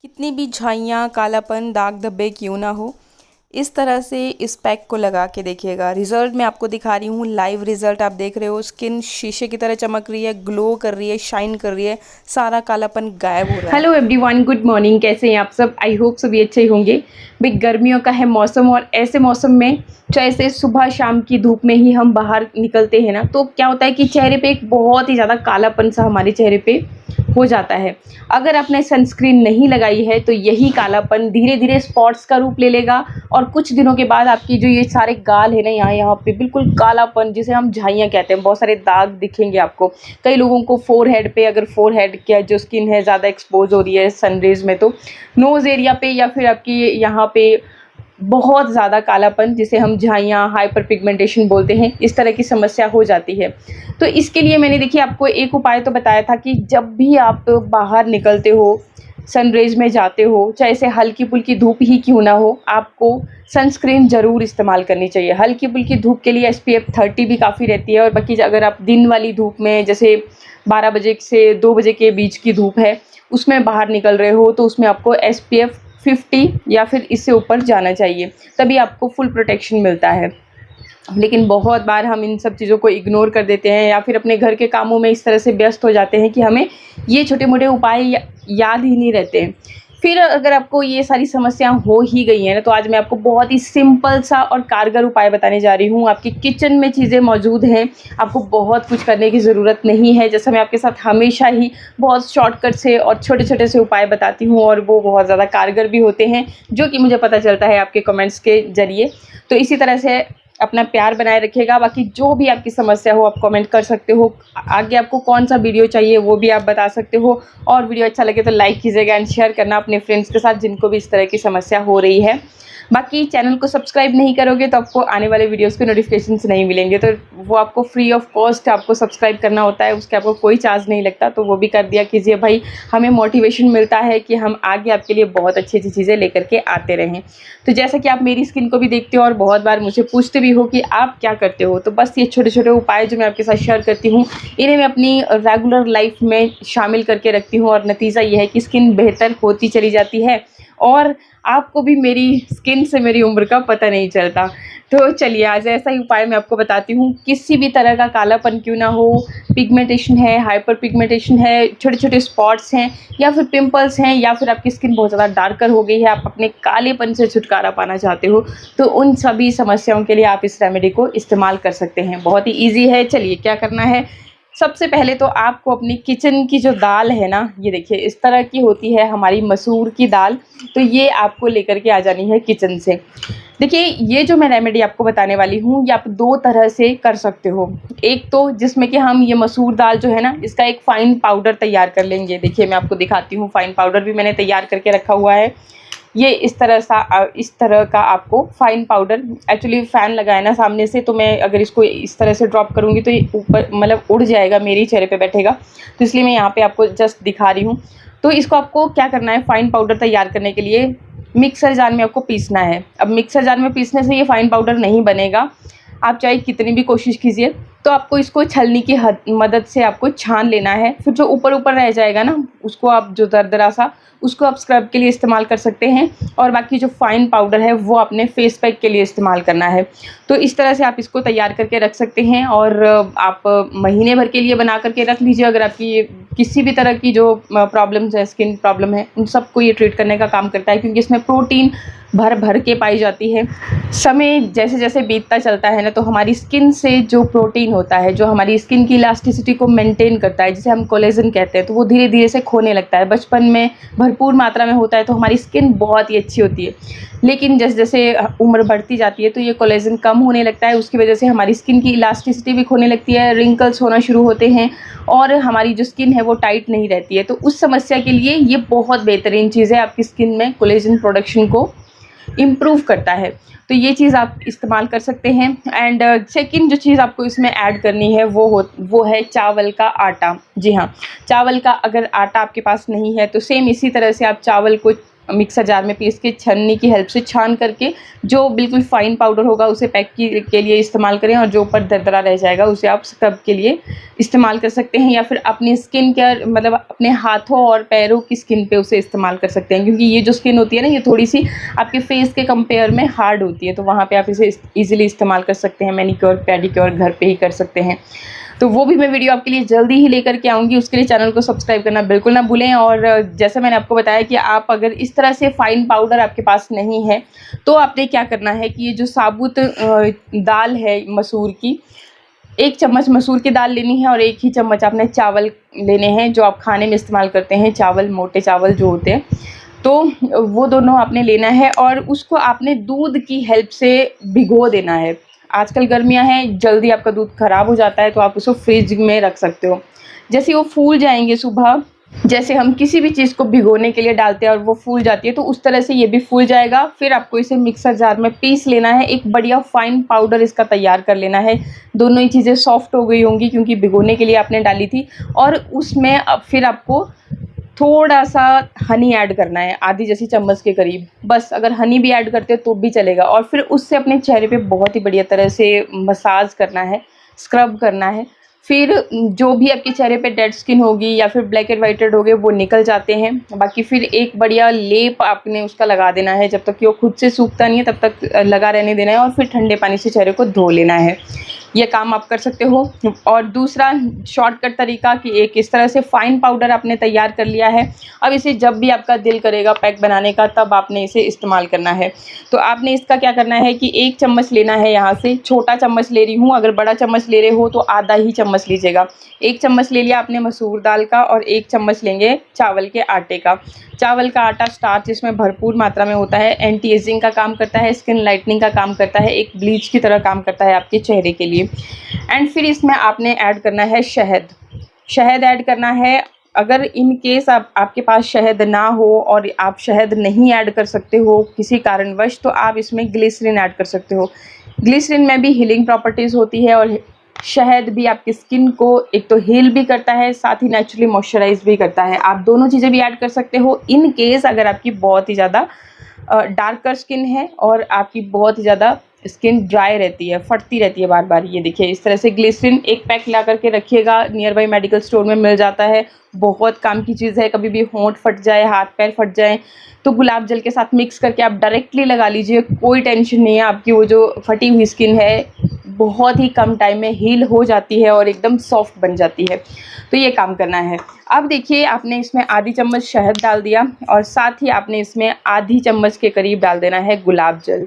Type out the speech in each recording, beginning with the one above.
कितनी भी झाइयाँ, कालापन, दाग धब्बे क्यों ना हो, इस तरह से इस पैक को लगा के देखिएगा। रिज़ल्ट मैं आपको दिखा रही हूँ, लाइव रिज़ल्ट आप देख रहे हो। स्किन शीशे की तरह चमक रही है, ग्लो कर रही है, शाइन कर रही है, सारा कालापन गायब हो रहा है। Hello everyone, good morning. कैसे हैं आप सब? आई होप सभी अच्छे ही होंगे। भाई गर्मियों का है मौसम और ऐसे मौसम में चाहे से सुबह शाम की धूप में ही हम बाहर निकलते हैं ना, तो क्या होता है कि चेहरे पे एक बहुत ही ज़्यादा कालापन सा हमारे चेहरे पे हो जाता है। अगर आपने सनस्क्रीन नहीं लगाई है तो यही कालापन धीरे धीरे स्पॉट्स का रूप ले लेगा और कुछ दिनों के बाद आपकी जो ये सारे गाल है ना, यहाँ यहाँ पे बिल्कुल कालापन, जिसे हम झाइयाँ कहते हैं, बहुत सारे दाग दिखेंगे आपको। कई लोगों को फोरहेड पे, अगर फोरहेड की जो स्किन है ज़्यादा एक्सपोज हो रही है सनरेज में, तो नोज़ एरिया पे या फिर आपकी यहाँ पे बहुत ज़्यादा कालापन, जिसे हम झाइयाँ, हाइपर पिगमेंटेशन बोलते हैं, इस तरह की समस्या हो जाती है। तो इसके लिए मैंने देखिए आपको एक उपाय तो बताया था कि जब भी आप बाहर निकलते हो, सनरेज में जाते हो, चाहे से हल्की फुल्की धूप ही क्यों ना हो, आपको सनस्क्रीन ज़रूर इस्तेमाल करनी चाहिए। हल्की फुल्की धूप के लिए SPF 30 भी काफ़ी रहती है। और बाकी अगर आप दिन वाली धूप में, जैसे 12 बजे से 2 बजे के बीच की धूप है, उसमें बाहर निकल रहे हो, तो उसमें आपको SPF 50 या फिर इससे ऊपर जाना चाहिए, तभी आपको फुल प्रोटेक्शन मिलता है। लेकिन बहुत बार हम इन सब चीज़ों को इग्नोर कर देते हैं या फिर अपने घर के कामों में इस तरह से व्यस्त हो जाते हैं कि हमें ये छोटे मोटे उपाय याद ही नहीं रहते हैं। फिर अगर आपको ये सारी समस्याएं हो ही गई हैं ना, तो आज मैं आपको बहुत ही सिंपल सा और कारगर उपाय बताने जा रही हूँ। आपकी किचन में चीज़ें मौजूद हैं, आपको बहुत कुछ करने की ज़रूरत नहीं है। जैसा मैं आपके साथ हमेशा ही बहुत शॉर्टकट से और छोटे छोटे से उपाय बताती हूँ, और वो बहुत ज़्यादा कारगर भी होते हैं, जो कि मुझे पता चलता है आपके कमेंट्स के ज़रिए। तो इसी तरह से अपना प्यार बनाए रखिएगा। बाकी जो भी आपकी समस्या हो आप कमेंट कर सकते हो। आगे आपको कौन सा वीडियो चाहिए वो भी आप बता सकते हो। और वीडियो अच्छा लगे तो लाइक कीजिएगा एंड शेयर करना अपने फ्रेंड्स के साथ, जिनको भी इस तरह की समस्या हो रही है। बाकी चैनल को सब्सक्राइब नहीं करोगे तो आपको आने वाले वीडियोस के नोटिफिकेशंस नहीं मिलेंगे, तो वो आपको फ्री ऑफ कॉस्ट आपको सब्सक्राइब करना होता है, उसके आपको कोई चार्ज नहीं लगता, तो वो भी कर दिया कीजिए भाई। हमें मोटिवेशन मिलता है कि हम आगे आपके लिए बहुत अच्छी अच्छी चीज़ें लेकर के आते रहें। तो जैसा कि आप मेरी स्किन को भी देखते हो और बहुत बार मुझे पूछते भी हो कि आप क्या करते हो, तो बस ये छोटे छोटे उपाय जो मैं आपके साथ शेयर करती हूँ, इन्हें मैं अपनी रेगुलर लाइफ में शामिल करके रखती हूँ, और नतीजा ये है कि स्किन बेहतर होती चली जाती है और आपको भी मेरी स्किन से मेरी उम्र का पता नहीं चलता। तो चलिए आज ऐसा ही उपाय मैं आपको बताती हूँ। किसी भी तरह का कालापन क्यों ना हो, पिगमेंटेशन है, हाइपर पिगमेंटेशन है, छोटे छोटे स्पॉट्स हैं, या फिर पिंपल्स हैं, या फिर आपकी स्किन बहुत ज़्यादा डार्कर हो गई है, आप अपने कालेपन से छुटकारा पाना चाहते हो, तो उन सभी समस्याओं के लिए आप इस रेमेडी को इस्तेमाल कर सकते हैं। बहुत ही ईजी है। चलिए क्या करना है। सबसे पहले तो आपको अपनी किचन की जो दाल है ना, ये देखिए इस तरह की होती है हमारी मसूर की दाल, तो ये आपको लेकर के आ जानी है किचन से। देखिए ये जो मैं रेमेडी आपको बताने वाली हूँ, ये आप दो तरह से कर सकते हो। एक तो जिसमें कि हम ये मसूर दाल जो है ना, इसका एक फ़ाइन पाउडर तैयार कर लेंगे। देखिए मैं आपको दिखाती हूँ, फ़ाइन पाउडर भी मैंने तैयार करके रखा हुआ है। ये इस तरह का आपको फ़ाइन पाउडर, एक्चुअली फ़ैन लगाया ना सामने से, तो मैं अगर इसको इस तरह से ड्रॉप करूँगी तो ये ऊपर मतलब उड़ जाएगा, मेरे चेहरे पे बैठेगा, तो इसलिए मैं यहाँ पे आपको जस्ट दिखा रही हूँ। तो इसको आपको क्या करना है, फ़ाइन पाउडर तैयार करने के लिए मिक्सर जार में आपको पीसना है। अब मिक्सर जार में पीसने से ये फ़ाइन पाउडर नहीं बनेगा, आप चाहे कितनी भी कोशिश कीजिए। तो आपको इसको छलनी की मदद से आपको छान लेना है। फिर जो ऊपर ऊपर रह जाएगा ना, उसको आप जो दरदरा सा, उसको आप स्क्रब के लिए इस्तेमाल कर सकते हैं, और बाकी जो फ़ाइन पाउडर है वो अपने फेस पैक के लिए इस्तेमाल करना है। तो इस तरह से आप इसको तैयार करके रख सकते हैं, और आप महीने भर के लिए बना करके रख लीजिए। अगर आपकी किसी भी तरह की जो प्रॉब्लम्स है, स्किन प्रॉब्लम है, उन सबको ये ट्रीट करने का काम करता है, क्योंकि इसमें प्रोटीन भर भर के पाई जाती है। समय जैसे जैसे बीतता चलता है ना, तो हमारी स्किन से जो प्रोटीन होता है, जो हमारी स्किन की इलास्टिसिटी को मेंटेन करता है, जिसे हम कोलेजन कहते हैं, तो वो धीरे धीरे से खोने लगता है। बचपन में भरपूर मात्रा में होता है तो हमारी स्किन बहुत ही अच्छी होती है, लेकिन जैसे जैसे उम्र बढ़ती जाती है तो ये कोलेजन कम होने लगता है। उसकी वजह से हमारी स्किन की इलास्टिसिटी भी खोने लगती है, रिंकल्स होना शुरू होते हैं, और हमारी जो स्किन है वो टाइट नहीं रहती है। तो उस समस्या के लिए ये बहुत बेहतरीन चीज़ है, आपकी स्किन में कोलेजन प्रोडक्शन को इम्प्रूव करता है। तो ये चीज़ आप इस्तेमाल कर सकते हैं। एंड सेकंड जो चीज़ आपको इसमें ऐड करनी है वो है चावल का आटा। जी हाँ, चावल का अगर आटा आपके पास नहीं है तो सेम इसी तरह से आप चावल को मिक्सर जार में पीस के छन्नी की हेल्प से छान करके जो बिल्कुल फाइन पाउडर होगा उसे पैक के लिए इस्तेमाल करें, और जो ऊपर दरदरा रह जाएगा उसे आप स्क्रब के लिए इस्तेमाल कर सकते हैं, या फिर अपनी स्किन केयर मतलब अपने हाथों और पैरों की स्किन पे उसे इस्तेमाल कर सकते हैं, क्योंकि ये जो स्किन होती है ना, ये थोड़ी सी आपके फेस के कंपेयर में हार्ड होती है, तो वहाँ पे आप इसे ईजिली इस्तेमाल कर सकते हैं। मैनीक्योर पेडिक्योर घर पे ही कर सकते हैं। तो वो भी मैं वीडियो आपके लिए जल्दी ही लेकर के आऊँगी, उसके लिए चैनल को सब्सक्राइब करना बिल्कुल ना भूलें। और जैसे मैंने आपको बताया कि आप अगर इस तरह से फाइन पाउडर आपके पास नहीं है तो आपने क्या करना है कि ये जो साबुत दाल है मसूर की, 1 चम्मच मसूर की दाल लेनी है और 1 ही चम्मच आपने चावल लेने हैं जो आप खाने में इस्तेमाल करते हैं, चावल, मोटे चावल जो होते हैं, तो वो दोनों आपने लेना है और उसको आपने दूध की हेल्प से भिगो देना है। आजकल गर्मियाँ हैं, जल्दी आपका दूध ख़राब हो जाता है, तो आप उसको फ्रिज में रख सकते हो। जैसे वो फूल जाएंगे सुबह, जैसे हम किसी भी चीज़ को भिगोने के लिए डालते हैं और वो फूल जाती है, तो उस तरह से ये भी फूल जाएगा। फिर आपको इसे मिक्सर जार में पीस लेना है, एक बढ़िया फाइन पाउडर इसका तैयार कर लेना है। दोनों ही चीज़ें सॉफ्ट हो गई होंगी क्योंकि भिगोने के लिए आपने डाली थी, और उसमें अब फिर आपको थोड़ा सा हनी ऐड करना है, आधी जैसी चम्मच के करीब, बस। अगर हनी भी ऐड करते हो तो भी चलेगा। और फिर उससे अपने चेहरे पे बहुत ही बढ़िया तरह से मसाज करना है, स्क्रब करना है। फिर जो भी आपके चेहरे पे डेड स्किन होगी या फिर ब्लैक एंड वाइटेड हो गए वो निकल जाते हैं। बाकी फिर एक बढ़िया लेप आपने उसका लगा देना है, जब तक कि वो खुद से सूखता नहीं है तब तक लगा रहने देना है, और फिर ठंडे पानी से चेहरे को धो लेना है। ये काम आप कर सकते हो। और दूसरा शॉर्टकट तरीका कि एक इस तरह से फाइन पाउडर आपने तैयार कर लिया है, अब इसे जब भी आपका दिल करेगा पैक बनाने का तब आपने इसे इस्तेमाल करना है। तो आपने इसका क्या करना है कि 1 चम्मच लेना है, यहाँ से छोटा चम्मच ले रही हूँ, अगर बड़ा चम्मच ले रहे हो तो आधा ही चम्मच लीजिएगा। 1 चम्मच ले लिया आपने मसूर दाल का और 1 चम्मच लेंगे चावल के आटे का। चावल का आटा स्टार्च इसमें भरपूर मात्रा में होता है, एंटी एजिंग का काम करता है, स्किन लाइटनिंग का काम करता है, एक ब्लीच की तरह काम करता है आपके चेहरे के लिए। एंड फिर इसमें आपने ऐड करना है शहद। शहद ऐड करना है। अगर इन केस आपके पास शहद ना हो और आप शहद नहीं ऐड कर सकते हो किसी कारणवश, तो आप इसमें ग्लिसरीन ऐड कर सकते हो। ग्लिसरीन में भी हीलिंग प्रॉपर्टीज़ होती है, और शहद भी आपकी स्किन को एक तो हील भी करता है, साथ ही नेचुरली मॉइस्चराइज भी करता है। आप दोनों चीज़ें भी ऐड कर सकते हो इन केस अगर आपकी बहुत ही ज़्यादा डार्कर स्किन है और आपकी बहुत ही ज़्यादा स्किन ड्राई रहती है, फटती रहती है बार बार। ये देखिए इस तरह से ग्लिसरीन एक पैक ला करके रखिएगा, नियर बाई मेडिकल स्टोर में मिल जाता है, बहुत काम की चीज़ है। कभी भी होंठ फट जाए, हाथ पैर फट जाए तो गुलाब जल के साथ मिक्स करके आप डायरेक्टली लगा लीजिए, कोई टेंशन नहीं है। आपकी वो जो फटी हुई स्किन है बहुत ही कम टाइम में हील हो जाती है और एकदम सॉफ्ट बन जाती है। तो ये काम करना है। अब देखिए आपने इसमें आधी चम्मच शहद डाल दिया और साथ ही आपने इसमें आधी चम्मच के करीब डाल देना है गुलाब जल।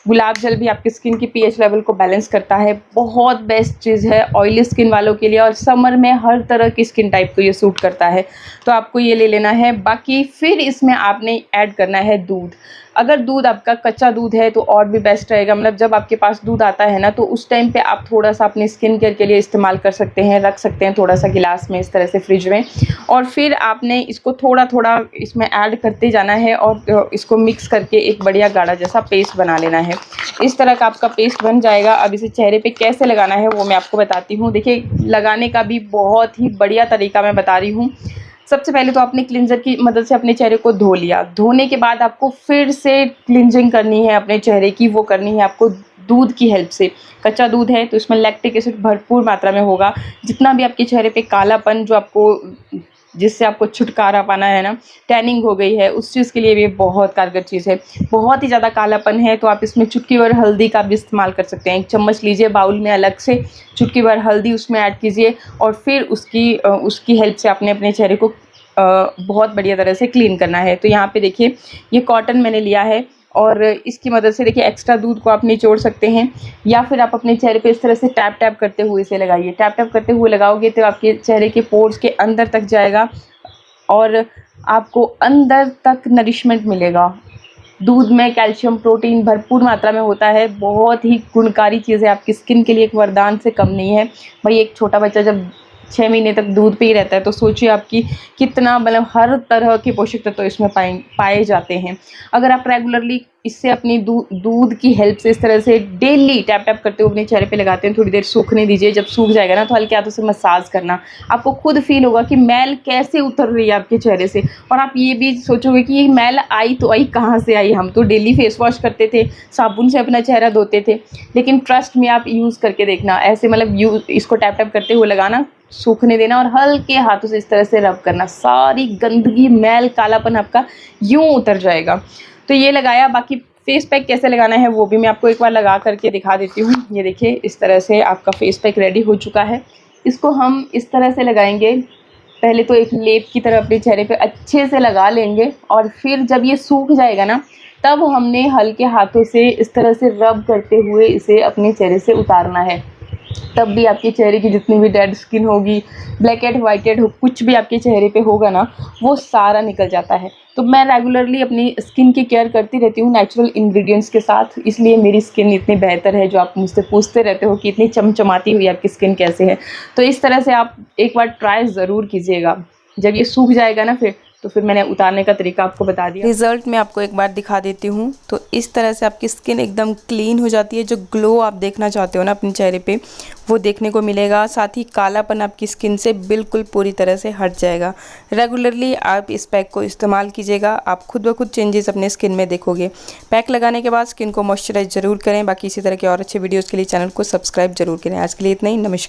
गुलाब जल भी आपकी स्किन की पीएच लेवल को बैलेंस करता है, बहुत बेस्ट चीज़ है ऑयली स्किन वालों के लिए, और समर में हर तरह की स्किन टाइप को ये सूट करता है, तो आपको ये ले लेना है। बाकी फिर इसमें आपने ऐड करना है दूध। अगर दूध आपका कच्चा दूध है तो और भी बेस्ट रहेगा, मतलब जब आपके पास दूध आता है ना तो उस टाइम पे आप थोड़ा सा अपनी स्किन केयर के लिए इस्तेमाल कर सकते हैं, रख सकते हैं थोड़ा सा गिलास में इस तरह से फ्रिज में, और फिर आपने इसको थोड़ा थोड़ा इसमें ऐड करते जाना है और इसको मिक्स करके एक बढ़िया गाढ़ा जैसा पेस्ट बना लेना है। इस तरह का आपका पेस्ट बन जाएगा। अब इसे चेहरे पे कैसे लगाना है वो मैं आपको बताती हूँ। देखिए लगाने का भी बहुत ही बढ़िया तरीका मैं बता रही हूँ। सबसे पहले तो आपने क्लिंजर की मदद से अपने चेहरे को धो लिया। धोने के बाद आपको फिर से क्लिंजिंग करनी है अपने चेहरे की, वो करनी है आपको दूध की हेल्प से। कच्चा दूध है तो इसमें लैक्टिक एसिड भरपूर मात्रा में होगा। जितना भी आपके चेहरे पे कालापन जो आपको जिससे आपको छुटकारा पाना है ना, टैनिंग हो गई है, उस चीज़ के लिए भी बहुत कारगर चीज़ है। बहुत ही ज़्यादा कालापन है तो आप इसमें चुटकी भर हल्दी का भी इस्तेमाल कर सकते हैं। 1 चम्मच लीजिए बाउल में अलग से, चुटकी भर हल्दी उसमें ऐड कीजिए और फिर उसकी हेल्प से आपने अपने चेहरे को बहुत बढ़िया तरह से क्लीन करना है। तो यहाँ पे देखिए ये कॉटन मैंने लिया है और इसकी मदद से देखिए एक्स्ट्रा दूध को आप निचोड़ सकते हैं, या फिर आप अपने चेहरे पे इस तरह से टैप टैप करते हुए इसे लगाइए। टैप टैप करते हुए लगाओगे तो आपके चेहरे के पोर्स के अंदर तक जाएगा और आपको अंदर तक नरिशमेंट मिलेगा। दूध में कैल्शियम प्रोटीन भरपूर मात्रा में होता है, बहुत ही गुणकारी चीज़ है, आपकी स्किन के लिए एक वरदान से कम नहीं है। भाई एक छोटा बच्चा जब 6 महीने तक दूध पे ही रहता है तो सोचिए आपकी कितना, मतलब हर तरह के पोषक तत्व इसमें पाए जाते हैं। अगर आप रेगुलरली इससे अपनी दूध की हेल्प से इस तरह से डेली टैप टैप करते हुए अपने चेहरे पे लगाते हैं, थोड़ी देर सूखने दीजिए। जब सूख जाएगा ना तो हल्के हाथों से मसाज करना, आपको खुद फील होगा कि मैल कैसे उतर रही है आपके चेहरे से। और आप ये भी सोचोगे कि ये मैल आई तो आई कहाँ से आई, हम तो डेली फेस वॉश करते थे, साबुन से अपना चेहरा धोते थे। लेकिन ट्रस्ट में आप यूज़ करके देखना, ऐसे मतलब इसको टैप टैप करते हुए लगाना, सूखने देना और हल्के हाथों से इस तरह से रब करना, सारी गंदगी मैल कालापन आपका यूं उतर जाएगा। तो ये लगाया। बाकी फेस पैक कैसे लगाना है वो भी मैं आपको एक बार लगा करके दिखा देती हूँ। ये देखिए, इस तरह से आपका फेस पैक रेडी हो चुका है। इसको हम इस तरह से लगाएंगे, पहले तो एक लेप की तरह अपने चेहरे पे अच्छे से लगा लेंगे और फिर जब ये सूख जाएगा ना तब हमने हल्के हाथों से इस तरह से रब करते हुए इसे अपने चेहरे से उतारना है। तब भी आपके चेहरे की जितनी भी डेड स्किन होगी, ब्लैक हेड वाइट हेड हो, कुछ भी आपके चेहरे पे होगा ना वो सारा निकल जाता है। तो मैं रेगुलरली अपनी स्किन की केयर करती रहती हूँ नेचुरल इंग्रेडिएंट्स के साथ, इसलिए मेरी स्किन इतनी बेहतर है। जो आप मुझसे पूछते रहते हो कि इतनी चमचमाती हुई आपकी स्किन कैसे है, तो इस तरह से आप एक बार ट्राई ज़रूर कीजिएगा। जब ये सूख जाएगा ना फिर मैंने उतारने का तरीका आपको बता दिया। रिज़ल्ट मैं आपको एक बार दिखा देती हूँ। तो इस तरह से आपकी स्किन एकदम क्लीन हो जाती है। जो ग्लो आप देखना चाहते हो ना अपने चेहरे पे, वो देखने को मिलेगा। साथ ही कालापन आपकी स्किन से बिल्कुल पूरी तरह से हट जाएगा। रेगुलरली आप इस पैक को इस्तेमाल कीजिएगा, आप खुद ब खुद चेंजेस अपने स्किन में देखोगे। पैक लगाने के बाद स्किन को मॉइस्चराइज ज़रूर करें। बाकी इसी तरह के और अच्छे वीडियोज़ के लिए चैनल को सब्सक्राइब जरूर करें। आज के लिए इतना ही, नमस्कार।